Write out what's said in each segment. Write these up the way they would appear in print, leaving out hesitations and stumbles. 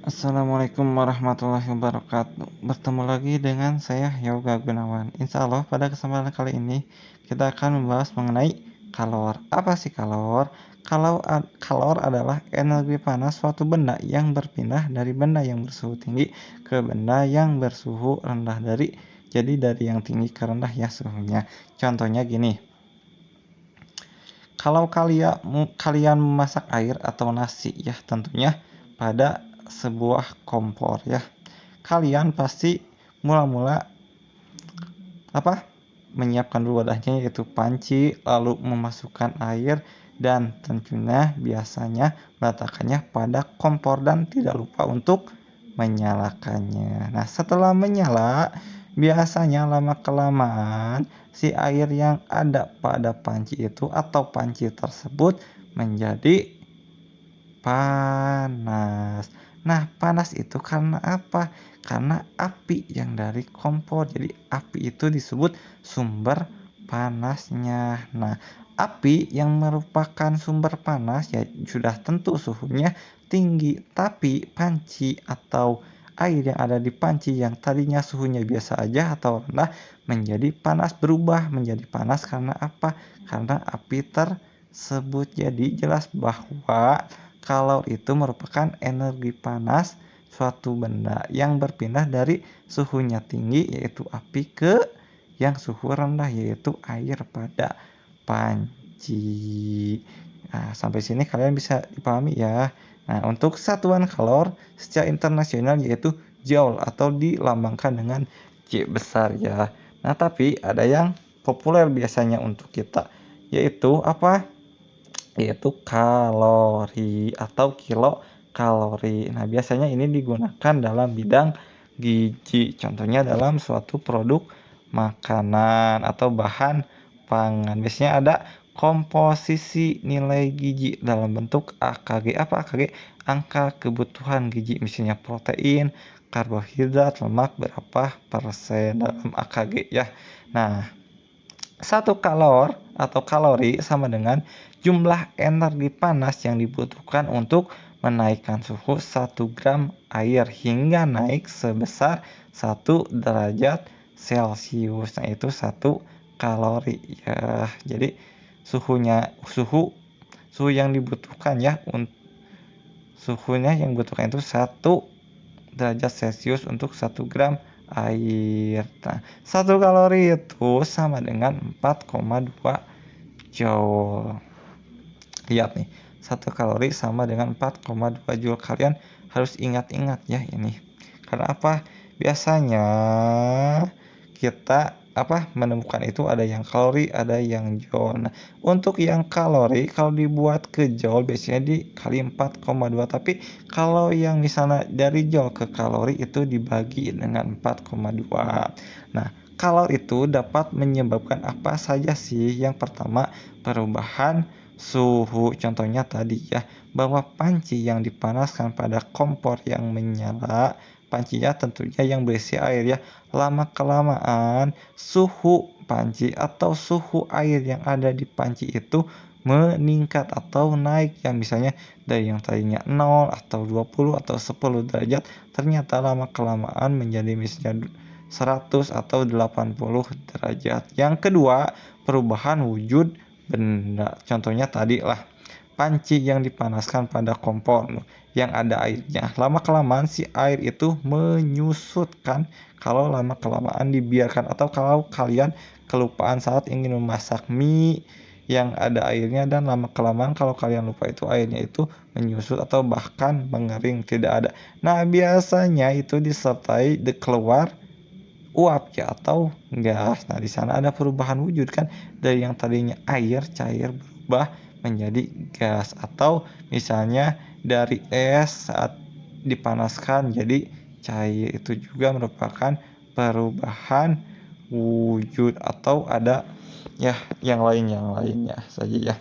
Assalamualaikum warahmatullahi wabarakatuh. Bertemu lagi dengan saya Yoga Gunawan. Insya Allah pada kesempatan kali ini kita akan membahas mengenai kalor. Apa sih kalor? Kalor adalah energi panas suatu benda yang berpindah dari benda yang bersuhu tinggi ke benda yang bersuhu rendah dari yang tinggi ke rendah ya suhunya. Contohnya gini. Kalau kalian memasak air atau nasi ya tentunya pada sebuah kompor ya. Kalian pasti mula-mula menyiapkan dulu wadahnya yaitu panci, lalu memasukkan air dan tentunya biasanya meletakkannya pada kompor dan tidak lupa untuk menyalakannya. Nah, setelah menyala, biasanya lama-kelamaan si air yang ada pada panci itu atau panci tersebut menjadi panas. Nah, panas itu karena apa? Karena api yang dari kompor. Jadi api itu disebut sumber panasnya. Nah, api yang merupakan sumber panas ya sudah tentu suhunya tinggi, tapi panci atau air yang ada di panci yang tadinya suhunya biasa aja atau rendah menjadi panas, berubah menjadi panas karena apa? Karena api tersebut. Jadi jelas bahwa kalor itu merupakan energi panas suatu benda yang berpindah dari suhunya tinggi yaitu api ke yang suhu rendah yaitu air pada panci. Nah, sampai sini kalian bisa dipahami ya. Nah, untuk satuan kalor secara internasional yaitu joule atau dilambangkan dengan J besar ya. Nah, tapi ada yang populer biasanya untuk kita yaitu apa? Yaitu kalori atau kilokalori. Nah, biasanya ini digunakan dalam bidang gizi. Contohnya dalam suatu produk makanan atau bahan pangan. Biasanya ada komposisi nilai gizi dalam bentuk AKG. Apa AKG? Angka kebutuhan gizi. Misalnya protein, karbohidrat, lemak berapa persen dalam AKG ya. Nah, satu kalor atau kalori sama dengan jumlah energi panas yang dibutuhkan untuk menaikkan suhu 1 gram air hingga naik sebesar 1 derajat Celcius. Nah, itu 1 kalori ya. Jadi suhu yang dibutuhkan ya, suhunya yang dibutuhkan itu 1 derajat Celcius untuk 1 gram air. Nah, 1 kalori itu sama dengan 4,2 joule. Lihat nih, 1 kalori sama dengan 4,2 joule. Kalian harus ingat-ingat ya ini. Karena apa? Biasanya kita menemukan itu ada yang kalori, ada yang joule. Nah, untuk yang kalori kalau dibuat ke joule biasanya dikali 4,2, tapi kalau yang misalnya dari joule ke kalori itu dibagi dengan 4,2. Nah, kalor itu dapat menyebabkan apa saja sih? Yang pertama, perubahan suhu. Contohnya tadi ya, bahwa panci yang dipanaskan pada kompor yang menyala, pancinya tentunya yang berisi air ya, lama-kelamaan suhu panci atau suhu air yang ada di panci itu meningkat atau naik yang misalnya dari yang tadinya 0 atau 20 atau 10 derajat ternyata lama-kelamaan menjadi misalnya 100 atau 80 derajat. Yang kedua, perubahan wujud benda. Contohnya tadi lah panci yang dipanaskan pada kompor yang ada airnya. Lama-kelamaan si air itu menyusut kan kalau lama-kelamaan dibiarkan atau kalau kalian kelupaan saat ingin memasak mie yang ada airnya dan lama-kelamaan kalau kalian lupa itu airnya itu menyusut atau bahkan mengering tidak ada. Nah, biasanya itu disertai keluar uap ya atau gas. Nah, di sana ada perubahan wujud kan dari yang tadinya air cair berubah menjadi gas atau misalnya dari es saat dipanaskan jadi cair. Itu juga merupakan perubahan wujud atau ada ya yang lainnya saja ya.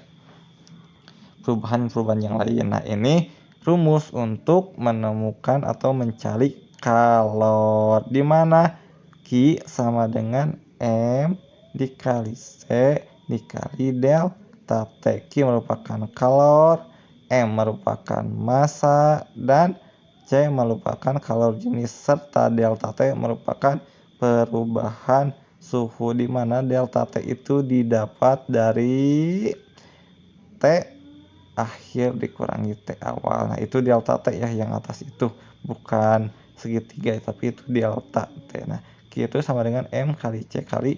Perubahan-perubahan yang lain. Nah, ini rumus untuk menemukan atau mencari kalor di mana Q sama dengan M dikali C dikali delta T. Q merupakan kalor, M merupakan massa, dan C merupakan kalor jenis serta delta T merupakan perubahan suhu di mana delta T itu didapat dari T akhir dikurangi T awal. Nah, itu delta T ya yang atas itu, bukan segitiga tapi itu delta T. Nah, Q itu sama dengan M kali C kali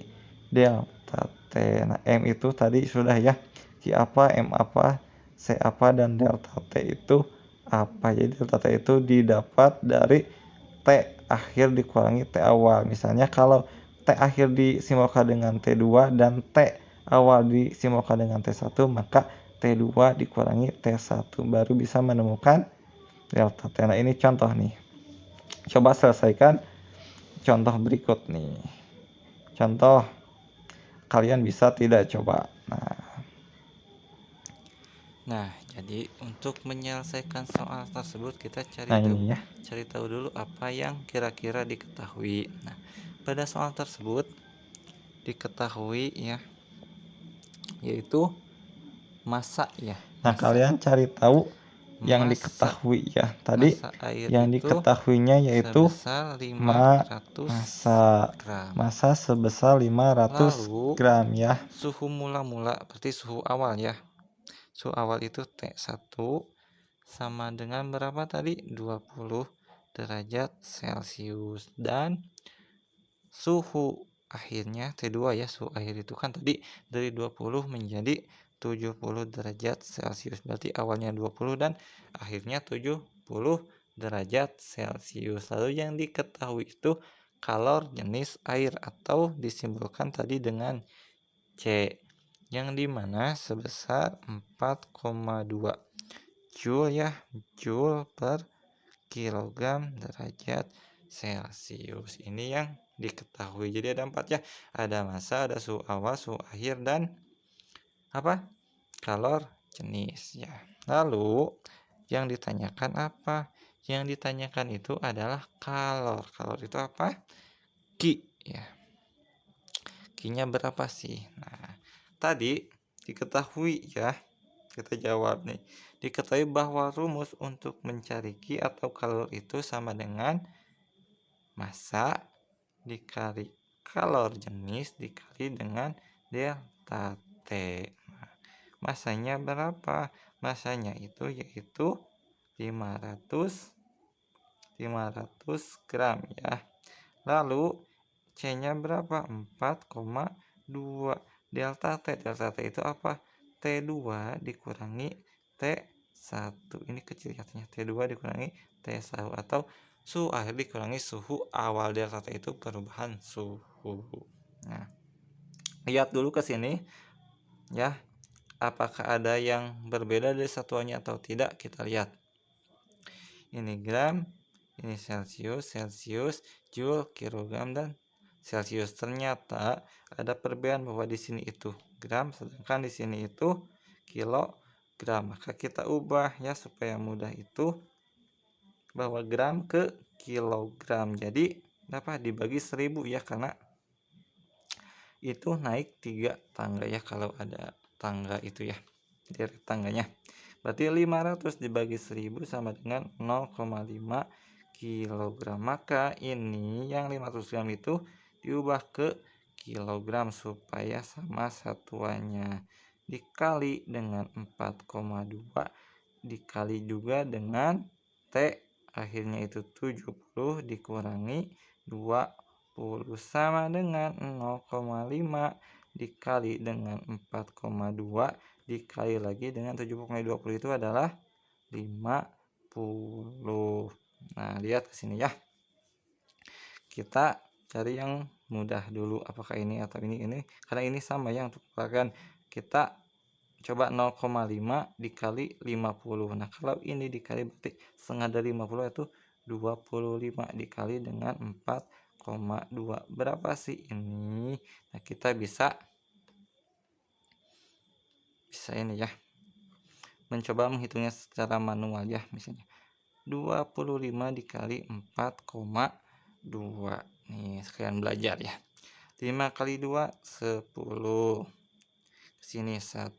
delta T. Nah, M itu tadi sudah ya. Q apa, M apa, C apa, dan delta T itu apa. Jadi delta T itu didapat dari T akhir dikurangi T awal. Misalnya kalau T akhir disimbolkan dengan T2 dan T awal disimbolkan dengan T1, maka T2 dikurangi T1 baru bisa menemukan delta T. Nah, ini contoh nih. Coba selesaikan contoh berikut nih. Contoh kalian bisa tidak coba. Nah, jadi untuk menyelesaikan soal tersebut kita Ini ya. cari tahu dulu apa yang kira-kira diketahui. Nah, pada soal tersebut diketahui ya, yaitu massa ya. Nah, kalian cari tahu yang Massa diketahui ya. Tadi massa air yang itu diketahuinya yaitu sebesar 500 gram. massa sebesar 500 Lalu gram ya. suhu mula-mula berarti suhu awal ya. Suhu awal itu T1 sama dengan berapa tadi? 20 derajat Celcius. Dan suhu akhirnya T2 ya, suhu akhir itu kan tadi dari 20 menjadi 70 derajat Celcius. Berarti awalnya 20 dan akhirnya 70 derajat Celcius. Lalu yang diketahui itu kalor jenis air atau disimbolkan tadi dengan C, yang dimana sebesar 4,2 Joule ya, Joule per kilogram derajat Celcius. Ini yang diketahui. Jadi ada 4 ya. Ada massa, ada suhu awal, suhu akhir, dan apa? Kalor jenis ya. Lalu yang ditanyakan apa? Yang ditanyakan itu adalah kalor. Kalor itu apa? Ki ya. Ki-nya berapa sih? Nah, tadi diketahui ya. Kita jawab nih. Diketahui bahwa rumus untuk mencari Ki atau kalor itu sama dengan massa dikali kalor jenis dikali dengan delta T. Nah, masanya berapa? Masanya itu yaitu 500 gram ya. Lalu C-nya berapa? 4,2. Delta T. Delta T itu apa? T2 dikurangi T1. Ini kecil katanya. T2 dikurangi T1 atau suhu akhir dikurangi suhu awal. Delta T itu perubahan suhu. Nah, lihat dulu ke sini ya. Apakah ada yang berbeda dari satuannya atau tidak? Kita lihat. Ini gram, ini Celcius, Joule, kilogram, dan Celcius. Ternyata ada perbedaan bahwa di sini itu gram, sedangkan di sini itu kilogram. Maka kita ubah ya supaya mudah itu bahwa gram ke kilogram. Jadi dapat dibagi 1000 ya, karena itu naik 3 tangga ya kalau ada tangga itu ya. Dari tangganya. Berarti 500 dibagi 1000 sama dengan 0,5 kilogram. Maka ini yang 500 gram itu diubah ke kilogram supaya sama satuannya. Dikali dengan 4,2 dikali juga dengan T akhirnya itu 70 dikurangi 20 sama dengan 0,5 dikali dengan 4,2 dikali lagi dengan 70 kali 20 itu adalah 50. Nah, lihat ke sini ya. Kita cari yang mudah dulu, apakah ini atau ini. Karena ini sama ya untuk kalian. Kita coba 0,5 dikali 50. Nah, kalau ini dikali berarti setengah dari 50 itu 25 dikali dengan 4,2. Berapa sih ini? Nah, kita bisa ini ya. Mencoba menghitungnya secara manual ya, misalnya 25 dikali 4,2. Nih, sekalian belajar ya. 5 kali 2 10. Sini 1.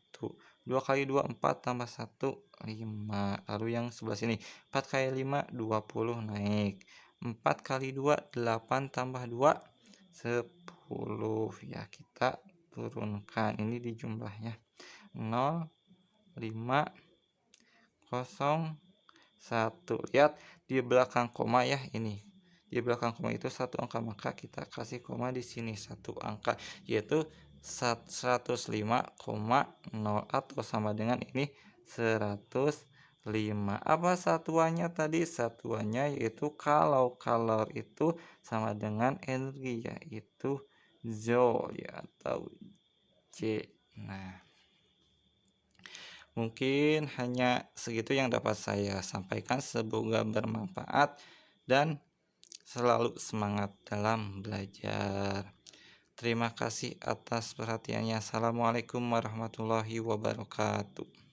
2 kali 2 4 tambah 1 5. Lalu yang sebelah sini 4 kali 5 20 naik. 4 kali 2 8 tambah 2 10. Ya, kita turunkan ini di jumlahnya. 0 5 0 1. Lihat di belakang koma ya ini. Di belakang koma itu satu angka, maka kita kasih koma di sini satu angka, yaitu 105,0 atau sama dengan ini 105. Apa satuannya tadi? Satuannya yaitu kalau itu sama dengan energi, yaitu joule ya, atau J. Nah, mungkin hanya segitu yang dapat saya sampaikan. Semoga bermanfaat dan selalu semangat dalam belajar. Terima kasih atas perhatiannya. Assalamualaikum warahmatullahi wabarakatuh.